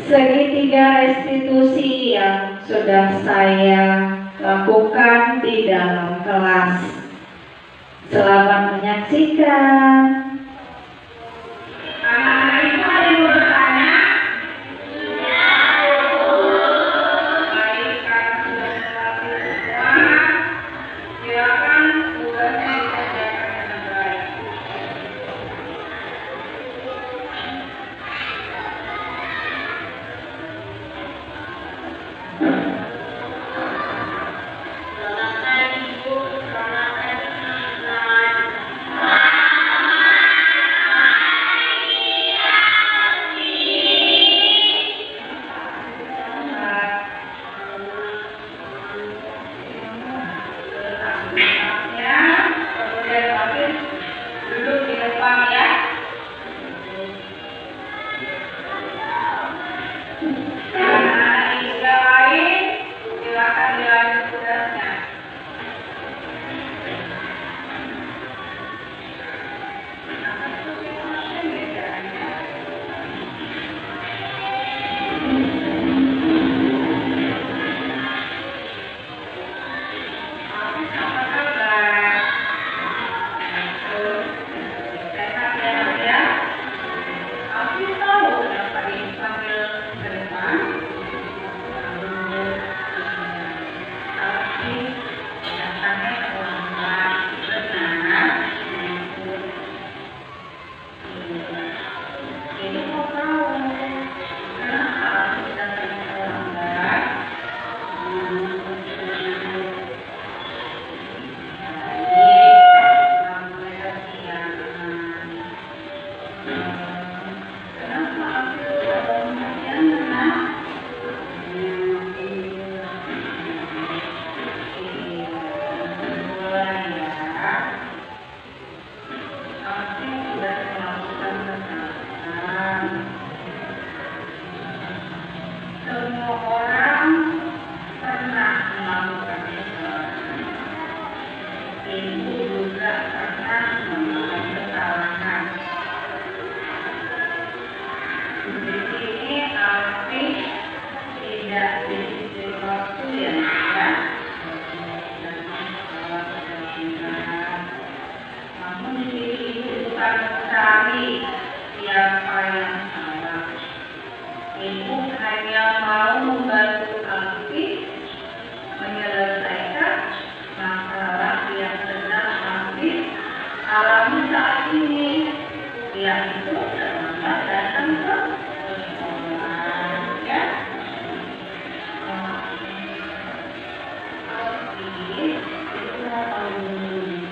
segitiga restitusi yang sudah saya lakukan di dalam kelas. Selamat menyaksikan. Anak-anak Ibu ada yang mau bertanya? Baik, karena sudah terlatih semua, silakan tugasnya dikerjakan dengan baik. Selamat Ibu, selamat duduk di depan ya. Anak-anak Isra lain, silakan dilanjut tugasnya. pasti sudah melakukan kesalahan. Semua orang pernah melakukan kesalahan. Ibu juga pernah melakukan kesalahan. Di sini Alfi tidak diberi waktu yang ya. Namun di sini ibu bukan mencari siapa yang salah. Ibu hanya mau membantu Alfi menyelesaikan masalah yang sedang Alfi alami saat ini, yaitu terlambat datang ke sekolah. Ya. Alfi itu mau tahu dulu.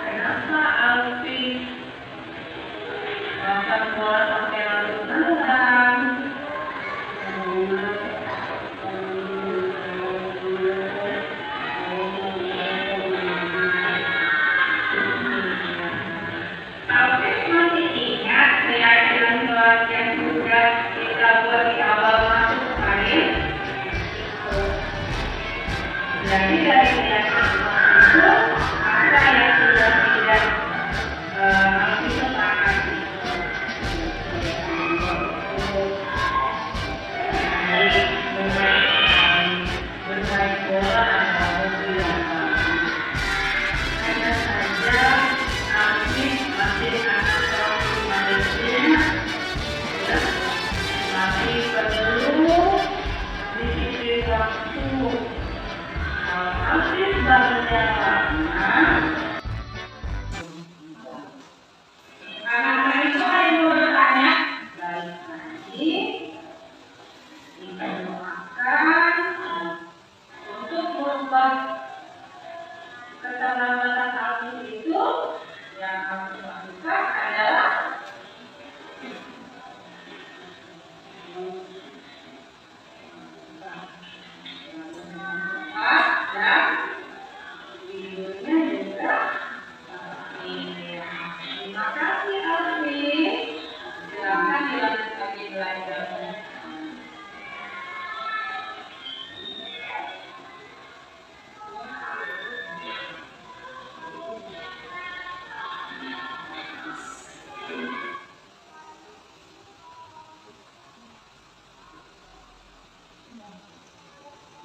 Kenapa Alfi makan bola sampai larut malam? Alfi masih ingat keyakinan yang sudah kita buat di awal masuk kemarin. Jadi dari keyakinan itu apa yang sudah tidak Alfi sepakati. Bermain bola atau biasa. Hanya saja Alfi masih anak seorang manusia, ya, masih perlu diberi waktu. Kalau Alfi berjalan, anak-anak itu ada yang mau bertanya, baik lagi. Kita doakan untuk merubah keterlambatan Alfi itu. Yang Alfi lakukan adalah dan videonya juga ini. Terima kasih Alfi. Silakan dilanjut lagi belajarnya.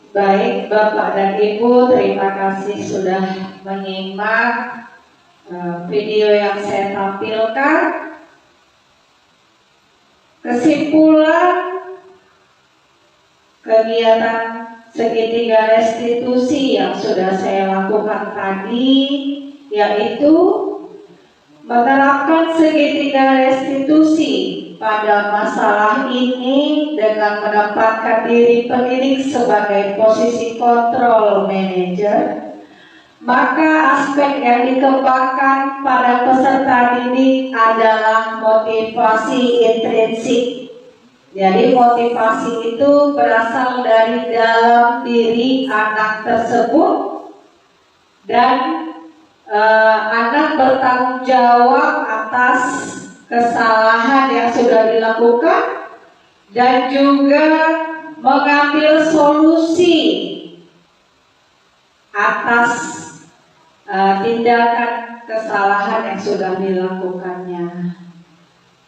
Baik, Bapak dan Ibu, terima kasih sudah menyimak video yang saya tampilkan. Kesimpulan kegiatan segitiga restitusi yang sudah saya lakukan tadi, yaitu menerapkan segitiga restitusi pada masalah ini dengan menempatkan diri pendidik sebagai posisi kontrol manajer, maka aspek yang dikembangkan pada peserta didik adalah motivasi intrinsik. Jadi motivasi itu berasal dari dalam diri anak tersebut dan anak bertanggung jawab atas kesalahan yang sudah dilakukan dan juga mengambil solusi atas tindakan kesalahan yang sudah dilakukannya.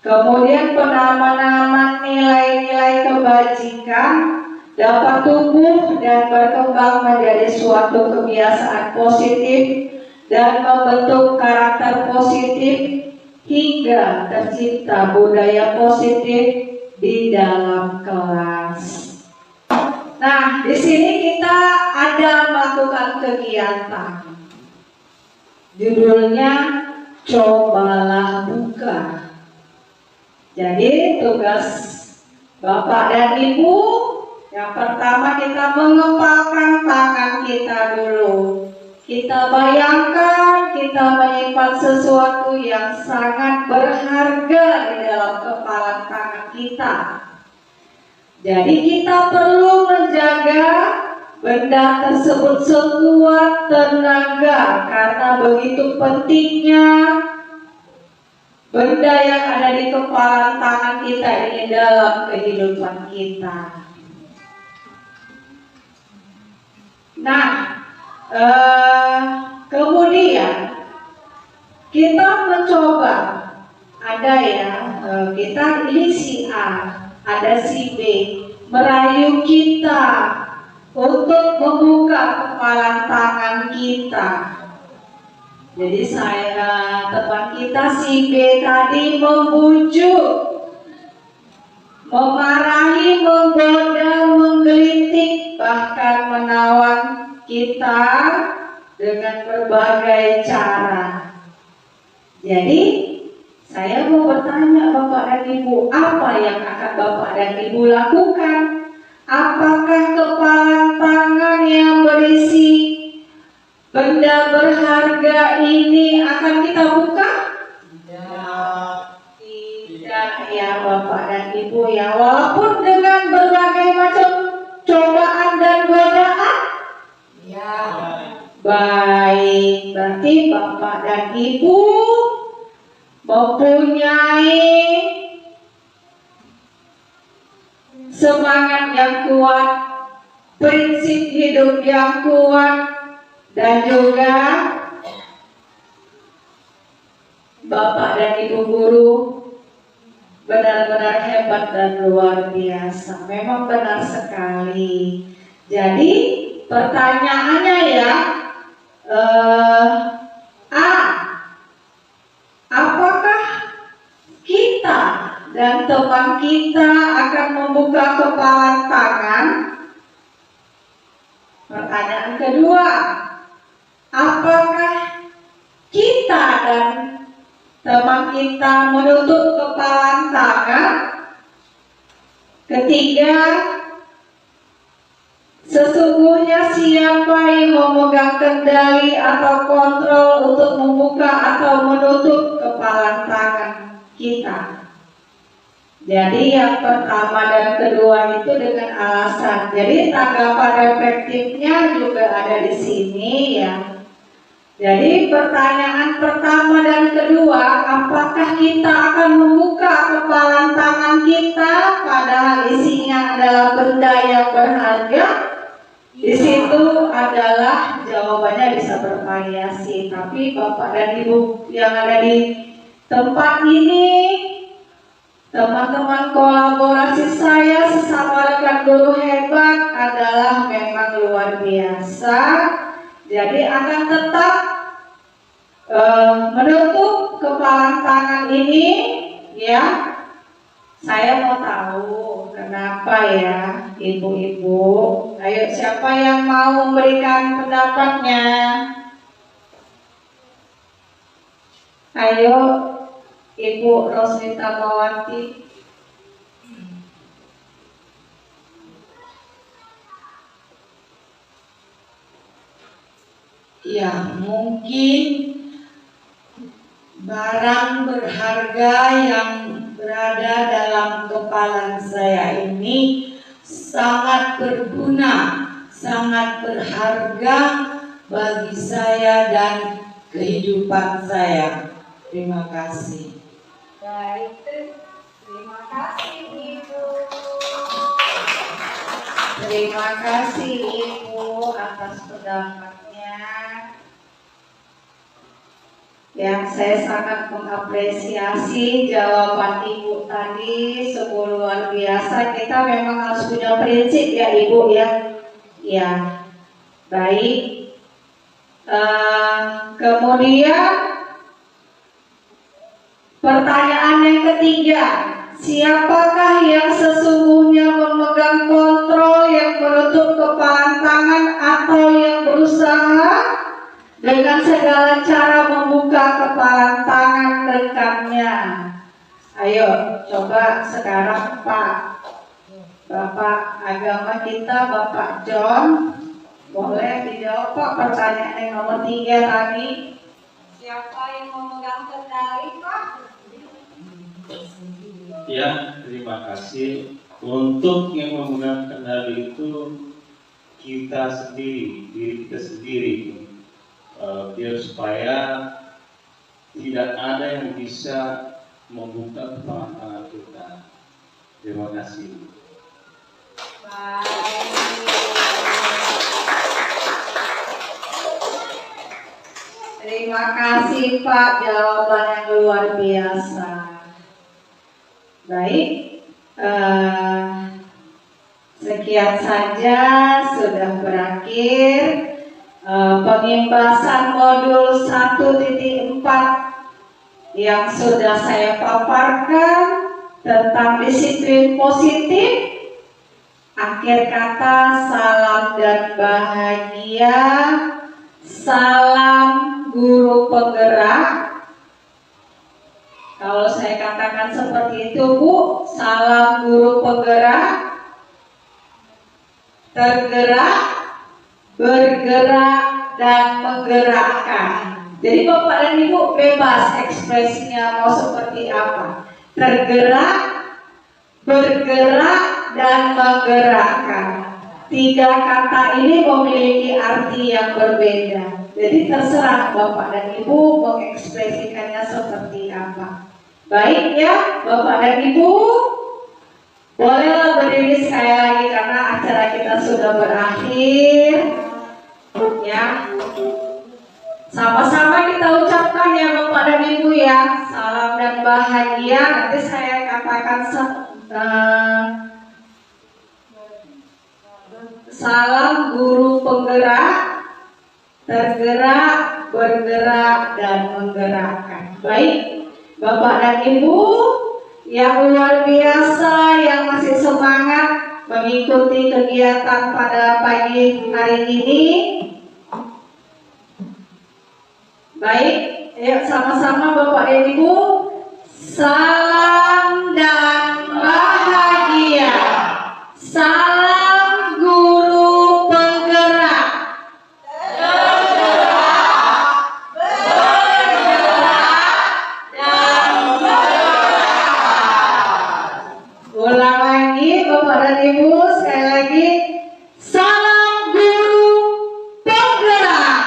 Kemudian penanaman nilai-nilai kebajikan dapat tumbuh dan berkembang menjadi suatu kebiasaan positif dan membentuk karakter positif hingga tercipta budaya positif di dalam kelas. Nah, di sini kita ada melakukan kegiatan. Judulnya Cobalah Buka. Jadi tugas Bapak dan Ibu, yang pertama kita mengepalkan tangan kita dulu. Kita bayangkan kita menyimpan sesuatu yang sangat berharga di dalam kepala tangan kita. Jadi kita perlu menjaga benda tersebut sekuat tenaga karena begitu pentingnya benda yang ada di kepala tangan kita ini dalam kehidupan kita. Nah, kemudian kita mencoba, ada ya, kita ini si A, ada si B, merayu kita untuk membuka kepala tangan kita. Jadi teman kita si B tadi membujuk, memarahi, menggoda, menggelitik, bahkan menawan kita dengan berbagai cara. Jadi saya mau bertanya Bapak dan Ibu, apa yang akan Bapak dan Ibu lakukan? Apakah kepala tangan yang berisi benda berharga ini akan kita buka? Tidak ya Bapak dan Ibu ya, walaupun dengan berbagai macam cobaan dan godaan. Ya. Baik, berarti Bapak dan Ibu mempunyai semangat yang kuat, prinsip hidup yang kuat, dan juga Bapak dan Ibu guru benar-benar hebat dan luar biasa. Memang benar sekali. Jadi pertanyaannya ya, apakah kita dan teman kita akan membuka kepala tangan? Pertanyaan kedua, apakah kita dan teman kita menutup kepala tangan? Ketiga, sesungguhnya siapa yang memegang kendali atau kontrol untuk membuka atau menutup kepala tangan kita? Jadi yang pertama dan kedua itu dengan alasan. Jadi tanggapan reflektifnya juga ada di sini ya. Jadi pertanyaan pertama dan kedua, apakah kita akan membuka kepala tangan kita padahal isinya adalah benda yang berharga? Di situ adalah jawabannya bisa bervariasi. Tapi Bapak dan Ibu yang ada di tempat ini, teman-teman kolaborasi saya sesama rekan guru hebat adalah memang luar biasa. Jadi akan tetap menutup kepala tangan ini ya. Saya mau tahu kenapa ya ibu-ibu. Ayo siapa yang mau memberikan pendapatnya? Ayo Ibu Rosnita Mawati. Ya, mungkin barang berharga yang berada dalam kepala saya ini sangat berguna, sangat berharga bagi saya dan kehidupan saya. Terima kasih. Baik, terima kasih Ibu. Terima kasih Ibu atas pendapatnya. Yang saya sangat mengapresiasi jawaban Ibu tadi, sungguh luar biasa. Kita memang harus punya prinsip ya Ibu ya. Ya, baik. Kemudian pertanyaan yang ketiga, siapakah yang sesungguhnya memegang kontrol yang menutup kepala tangan atau yang berusaha dengan segala cara membuka kepala tangan rekannya? Ayo coba sekarang Bapak agama kita, Bapak John, boleh dijawab Pak pertanyaan yang nomor 3 tadi. Siapa yang memegang kendali Pak? Ya, terima kasih. Untuk yang memegang kendali itu kita sendiri, diri kita sendiri, biar supaya tidak ada yang bisa membuka kepala tangan kita. Terima kasih. Terima kasih Pak, jawaban yang luar biasa. Baik, sekian saja sudah berakhir pengimbasan modul 1.4 yang sudah saya paparkan tentang disiplin positif. Akhir kata, salam dan bahagia, salam guru penggerak. Kalau saya katakan seperti itu, Bu, salam guru penggerak, tergerak, bergerak, dan menggerakkan. Jadi Bapak dan Ibu bebas ekspresinya mau seperti apa. Tergerak, bergerak, dan menggerakkan. 3 kata ini memiliki arti yang berbeda. Jadi terserah Bapak dan Ibu mengekspresikannya seperti apa. Baik ya, Bapak dan Ibu, bolehlah berdiri sekali lagi karena acara kita sudah berakhir. Ya, sama-sama kita ucapkan ya Bapak dan Ibu ya, salam dan bahagia. Nanti saya katakan salam guru penggerak, tergerak, bergerak, dan menggerakkan. Baik, Bapak dan Ibu yang luar biasa, yang masih semangat mengikuti kegiatan pada pagi hari ini. Baik, yuk sama-sama Bapak dan Ibu, salam dan bahagia. Salam guru penggerak. Ulang lagi Bapak dan Ibu, sekali lagi, salam guru penggerak.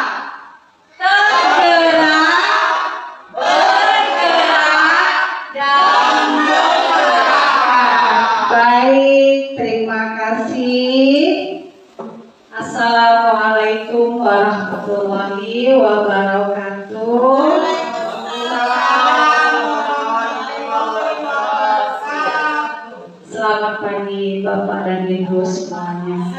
Tergerak, bergerak, dan menggerakkan. Baik, terima kasih. Assalamualaikum warahmatullahi wabarakatuh. Selamat pagi Bapak dan Ibu semuanya.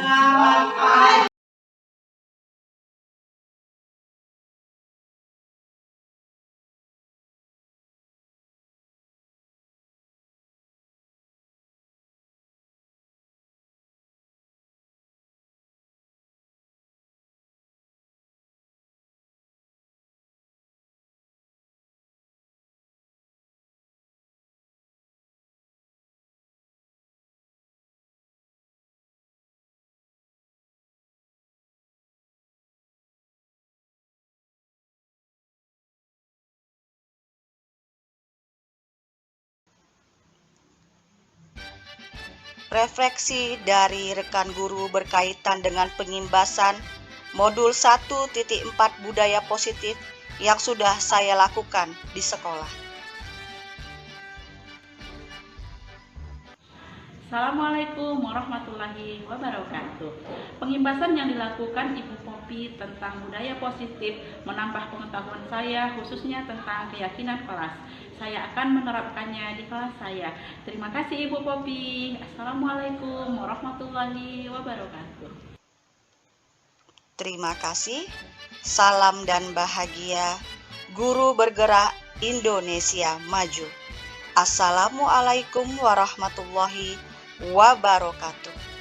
Refleksi dari rekan guru berkaitan dengan pengimbasan modul 1.4 budaya positif yang sudah saya lakukan di sekolah. Assalamualaikum warahmatullahi wabarakatuh. Pengimbasan yang dilakukan Ibu Popi tentang budaya positif menambah pengetahuan saya khususnya tentang keyakinan kelas. Saya akan menerapkannya di kelas saya. Terima kasih Ibu Popi. Assalamualaikum warahmatullahi wabarakatuh. Terima kasih. Salam dan bahagia. Guru bergerak Indonesia maju. Assalamualaikum warahmatullahi wabarakatuh.